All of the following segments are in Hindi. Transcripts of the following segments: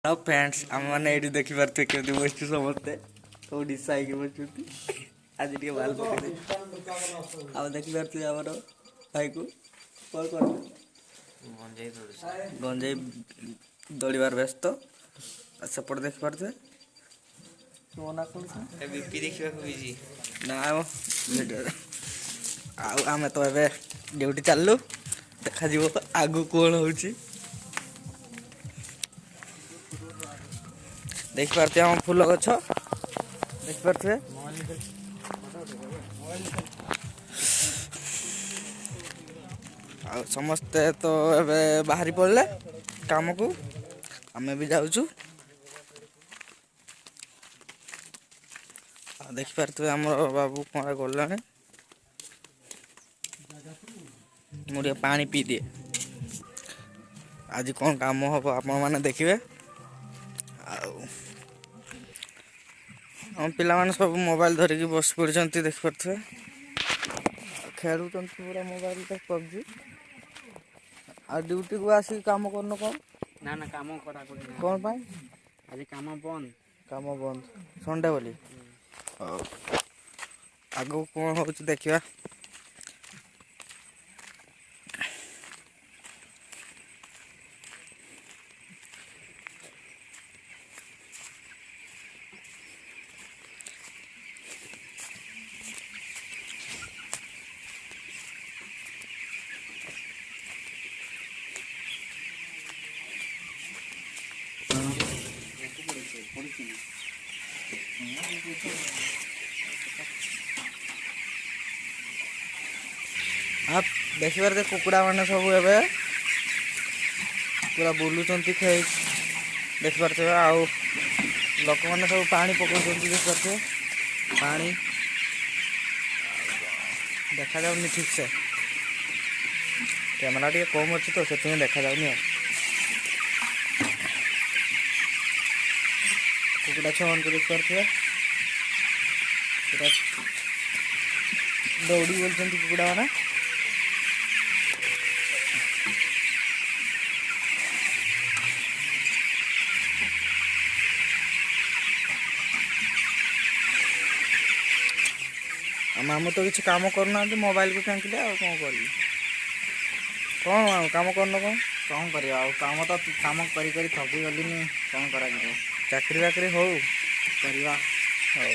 फ्रेंड्स आम मैंने ये देखिपे केमी बस समस्ते सब डिशा बस आज टे बाल पकड़े आम देखिपे आम भाई को कौन कर गंजे दौड़ार व्यस्त सेपटे देखिपे मो ना कौन बीपी देखा ना आम तो ए ड्यूटी चलू देखा आगु कौन हो देखिपे आम फूल गछ देखिपे आ समस्ते तो ए बाहरी पड़े काम को आमे भी जाऊँ देखिपे आम बाबू कौन गला मुझे पानी पी दिए आज कौन काम हम आप देखिए हम पिला माने सब मोबाइल धरिकी बस पड़े देखिपे खेलुं पूरा मोबाइल पबजी आ ड्यूटी को आसिक काम करन कौन ना ना काम करा कौन पाई आज काम बंद संडे बोली आगो कौन हो देखा आप देखिए कुकुड़ा मैंने सब ए पूरा बुलूं खाई देखिपे आउ लोक मैंने सब पानी पकाउं देखिपे पानी देखा जाऊनी ठीक से कैमेरा टे कम अच्छी तो से देखा जाऊनी कुकुड़ा छुआ को देखिपे दौड़ी बोलते कुकुड़ा मैंने आम तो किसी काम करना मोबाइल को फेंकिले आ कौन कर कौन काम करना कौन करवा काम तो काम करी थकी गली कौन करा चाकरी बाकरी हो करवा हो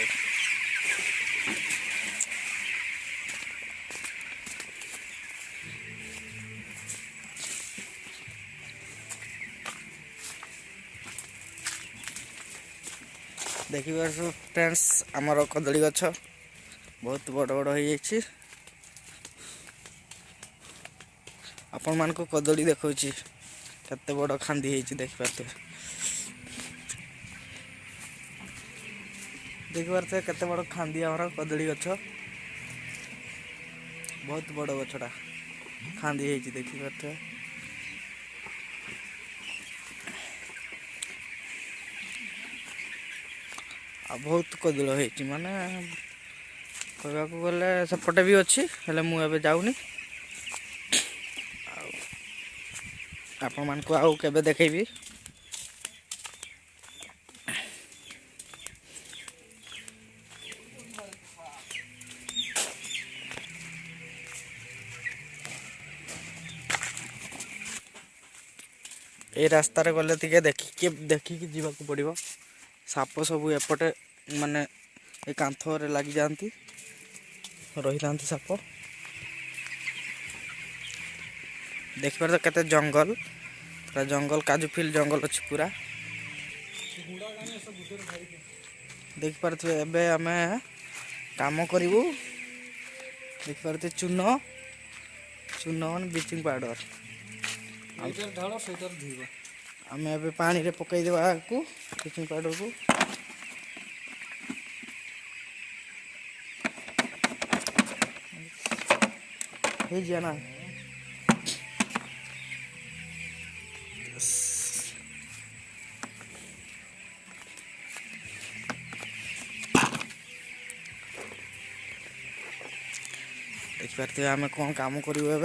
देखिए फ्रेंड्स आमर कदली गछ बहुत बड़ बड़ हो जाइए आपण मान को कदली देखा केते बड़ खांदी देखिपे देखिपे केते बड़ खांदी आमर कदली गछ बहुत बड़ गछटा खांदी देखिपे आ बहुत कदल हो माने कहवा गले सेपटे भी अच्छी हेले मुझे जाऊनी आपण मान को आउ केबे देखेबी ए रास्ता रे गले टिके देखिकी जीवाक पड़िबो साप सब एपटे माने ए कांथरे लगी जाती रही था साप देखिए तो केते जंगल पूरा जंगल काजू फील्ड जंगल अच्छी पूरा देखिपे एबे आमे काम करूँ देखिपे चून मान ब्लीचिंग पाउडर आम ए पानी रे पकई देवा को ब्लीचिंग पाउडर को ना देखिपे आम कौन काम करूँ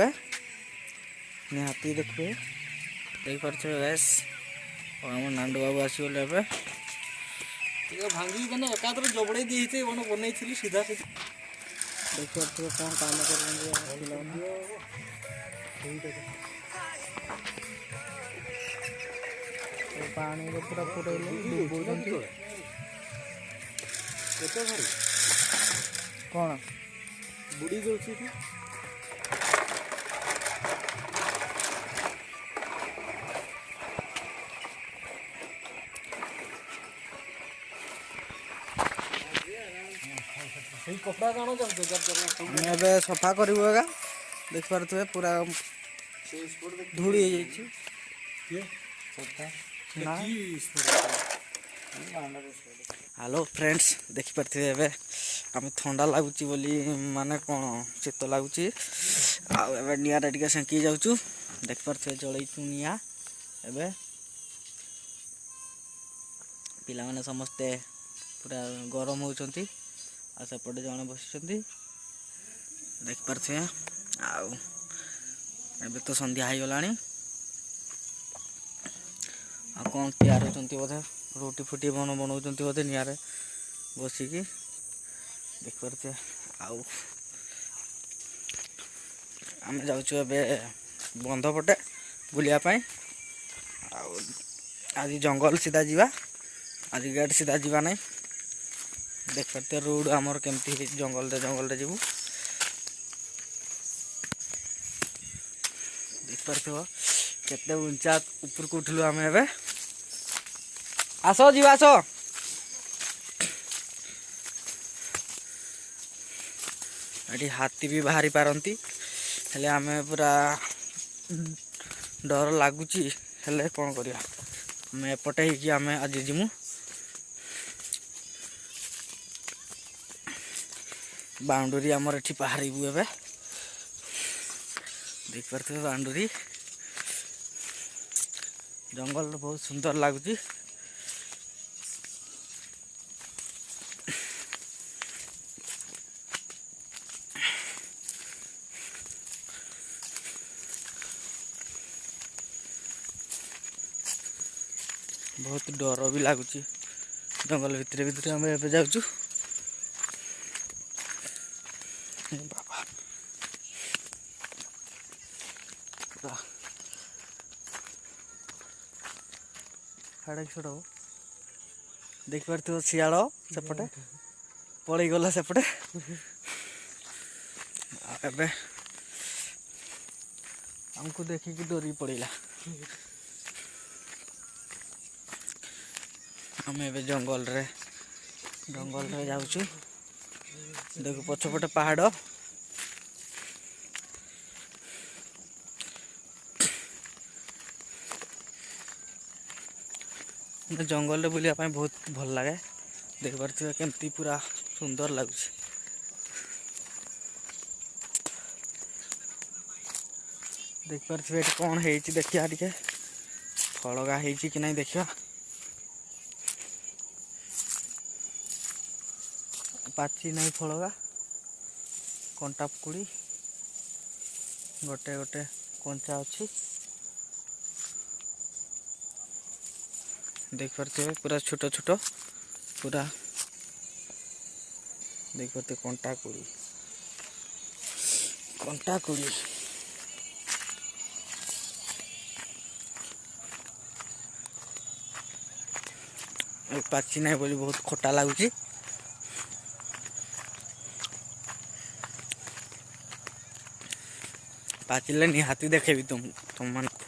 निहाती देखिए देखिपे गैस ଆମ ନାଣ୍ଡୁ ବାବୁ ଆସିଗଲେ ଏବେ। ଟିକେ ଭାଙ୍ଗି ମାନେ ଏକାଥରେ ଜବଡ଼େଇ ଦେଇଛି କଣ ବନେଇଥିଲି ସିଧା ସିଧା। ଦେଖିପାରୁଥିବେ କ'ଣ କାମ କରୁଛନ୍ତି ଆମ ପିଲାମାନେ। ପାଣିରେ ପୁରା ପୁରେଇଲେ ଡୁବଉଛନ୍ତି। କ'ଣ ବୁଡ଼ି ଯାଉଛି କି? ସେଇ କପଡ଼ା କାଣ ଯାଉଛ? ଆମେ ଏବେ ସଫା କରିବୁ ଏକା। ଦେଖିପାରୁଥିବେ ପୁରା ଧୂଳି ହେଇଯାଇଛି। ହ୍ୟାଲୋ ଫ୍ରେଣ୍ଡସ୍, ଦେଖିପାରୁଥିବେ ଏବେ ଆମେ ଥଣ୍ଡା ଲାଗୁଛି ବୋଲି ମାନେ କ'ଣ ଶୀତ ଲାଗୁଛି। ଆଉ ଏବେ ନିଆଁରେ ଟିକେ ସେଙ୍କି ଯାଉଛୁ। ଦେଖିପାରୁଥିବେ ଜଳେଇଛୁ ନିଆଁ। ଏବେ ପିଲାମାନେ ସମସ୍ତେ ପୁରା ଗରମ ହେଉଛନ୍ତି। ଆଉ ସେପଟେ ଜଣେ ବସିଛନ୍ତି ଦେଖିପାରୁଥିବେ। ଆଉ ଏବେ ତ ସନ୍ଧ୍ୟା ହେଇଗଲାଣି। ଆଉ କ'ଣ ତିଆରି ହେଉଛନ୍ତି ବୋଧେ, ରୁଟି ଫୁଟି ବନଉଛନ୍ତି ବୋଧେ ନିଆଁରେ ବସିକି। ଦେଖିପାରୁଥିବେ। ଆଉ ଆମେ ଯାଉଛୁ ଏବେ ବନ୍ଧ ପଟେ ବୁଲିବା ପାଇଁ। ଆଉ ଆଜି ଜଙ୍ଗଲ ସିଧା ଯିବା, ଆଜି ଗେଟ୍ ସିଧା ଯିବା ନାହିଁ। ଦେଖିପାରୁଥିବେ ରୋଡ଼ ଆମର କେମିତି ଜଙ୍ଗଲରେ ଯିବୁ। ଦେଖିପାରୁଥିବ କେତେ ଉଞ୍ଚା ଉପରକୁ ଉଠିଲୁ ଆମେ ଏବେ। ଆସ ଯିବା ଆସ। ଏଠି ହାତୀ ବି ବାହାରି ପାରନ୍ତି, ହେଲେ ଆମେ ପୁରା ଡର ଲାଗୁଛି। ହେଲେ କ'ଣ କରିବା, ଆମେ ଏପଟେ ହେଇକି ଆମେ ଆଜି ଯିମୁ। ବାଉଣ୍ଡରୀ ଆମର ଏଠି ବାହାରିବୁ ଏବେ। ଦେଖିପାରୁଥିବେ ବାଉଣ୍ଡରୀ। ଜଙ୍ଗଲ ବହୁତ ସୁନ୍ଦର ଲାଗୁଛି। ବହୁତ ଡର ବି ଲାଗୁଛି। ଜଙ୍ଗଲ ଭିତରେ ଆମେ ଏବେ ଯାଉଛୁ। ବାବା ଦେଖିପାରୁଥିବ ଶିଆଳ ସେପଟେ ପଳେଇଗଲା ସେପଟେ। ଏବେ ଆମକୁ ଦେଖିକି ଡରିକି ପଳେଇଲା। ଆମେ ଏବେ ଜଙ୍ଗଲରେ ଯାଉଛୁ। ଦେଖୁ ପଛପଟେ ପାହାଡ଼। ଜଙ୍ଗଲରେ ବୁଲିବା ପାଇଁ ବହୁତ ଭଲ ଲାଗେ। ଦେଖିପାରୁଥିବେ କେମିତି ପୁରା ସୁନ୍ଦର ଲାଗୁଛି। ଦେଖିପାରୁଥିବେ ଏଠି କ'ଣ ହେଇଛି ଦେଖିବା, ଟିକେ ଫଳଗା ହେଇଛି କି ନାହିଁ ଦେଖିବା। ପାଚି ନାହିଁ ଫଳଗା, କଣ୍ଟା ପକୁଡ଼ି ଗୋଟେ ଗୋଟେ କଞ୍ଚା ଅଛି। ଦେଖିପାରୁଥିବେ ପୁରା ଛୋଟ ଛୋଟ, ପୁରା ଦେଖିପାରୁଥିବେ କଣ୍ଟା କୁଡ଼ି। ପାଚି ନାହିଁ ବୋଲି ବହୁତ ଖଟା ଲାଗୁଛି। ପାଚିଲେ ନିହାତି ଦେଖେଇବି ତୁମମାନଙ୍କୁ,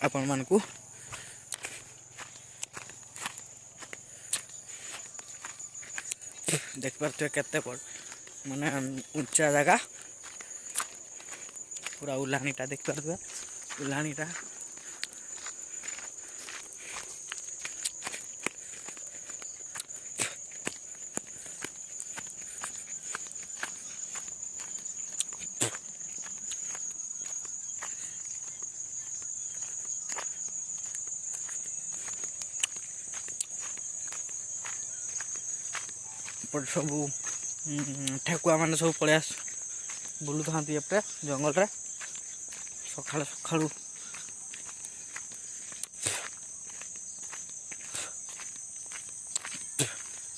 ଆପଣମାନଙ୍କୁ। ଦେଖିପାରୁଥିବେ କେତେ ମାନେ ଉଞ୍ଚା ଜାଗା, ପୁରା ଉଲାଣିଟା ଦେଖିପାରୁଥିବେ। ଉଲାଣିଟା ଏପଟେ ସବୁ ଠେକୁଆ ମାନେ ସବୁ ପଳେଇ ବୁଲୁଥାନ୍ତି ଏପଟେ ଜଙ୍ଗଲରେ ସକାଳୁ।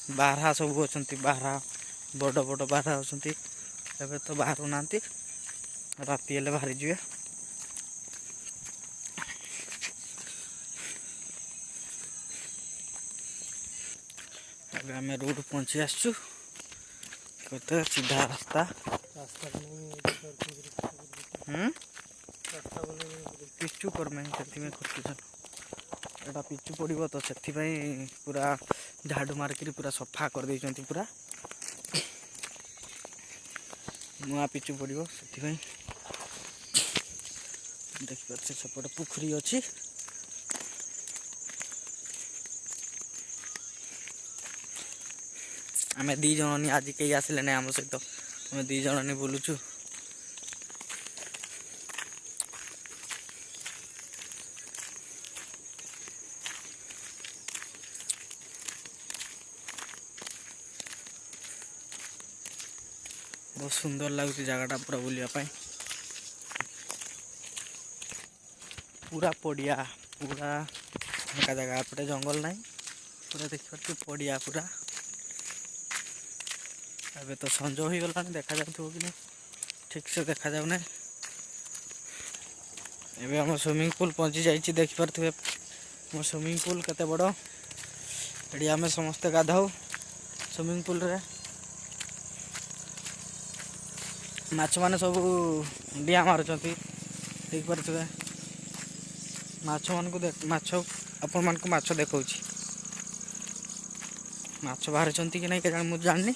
बारहा सब अच्छा बारहा बड़ बड़ बारहा अच्छा एबे तो बाहर ना राति हेले बाहरी जी आम रोड पहुँची आसचु कहते सीधा रास्ता पिचु करमे से खोजुन एटा पिचु पड़ो तो से पूरा झाड़ू मारिक पूरा सफा कर देइचंती पूरा नुआ पिचु पड़ो से देखिए सेपटे पोखरी अच्छी आम दी जन आज कई आसिले ना आम सहित आम दी जन बुलुचु बहुत सुंदर लगुच जगटा पूरा बुलापी पूरा पड़िया पूरा फांका जगह एपटे जंगल ना पूरा देखिए पड़िया पूरा अबे तो संज हो गला देखा जाऊ कि ठीक से देखा जाऊ ना एबे हम स्विमिंग पूल पहुंची जाइए देखिपे मो स्विमिंग पूल केते बड़ एडी आम समस्ते गाधाऊ स्विमिंग पूल रे माछ माने सब डिया मारुचंती देख पारे माछ मान को माछ आपण मान को माछ देखौछि माछ बाहर कि नहीं के मुझे जाननी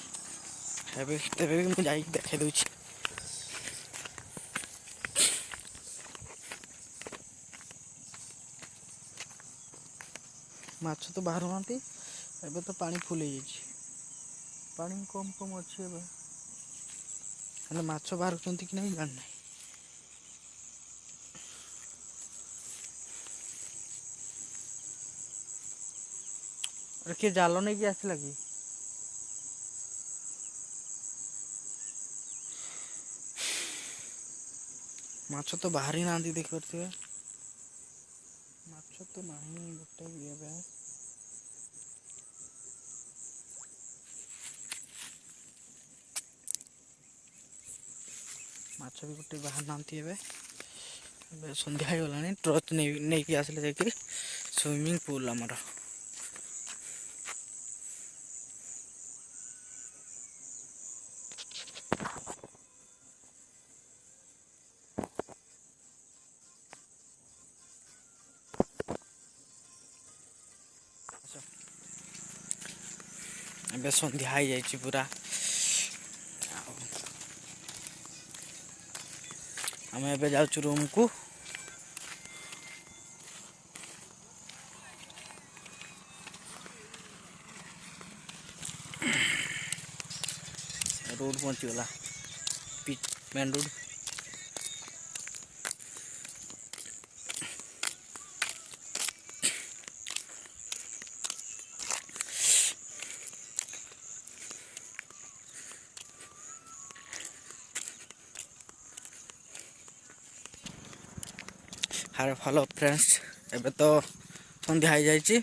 तेरे भी मुझे देखे दूची माछ तो बाहर नांती एबे तो पानी फुल हो पानी कम कम अच्छी एबे माछ बाहर कि नहीं जानना किए जाल नहीं कि आसला कि माछ तो बाहर ही ना देख पारे माछ तो नहीं गोटे भी माछ भी गोटे बाहर ना सन्ध्या हो गला ट्रच नहीं आसिले जाकि स्विमिंग पूल आमर एबे सन्ध्या हो जाइए पूरा आम एबे जाउछु रूम को रोड पहुंची गला main road hi hello friends एबे तो संध्या हो जाइए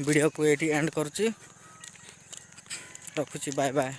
वीडियो को ये एंड करुच्ची रखुची बाय बाय।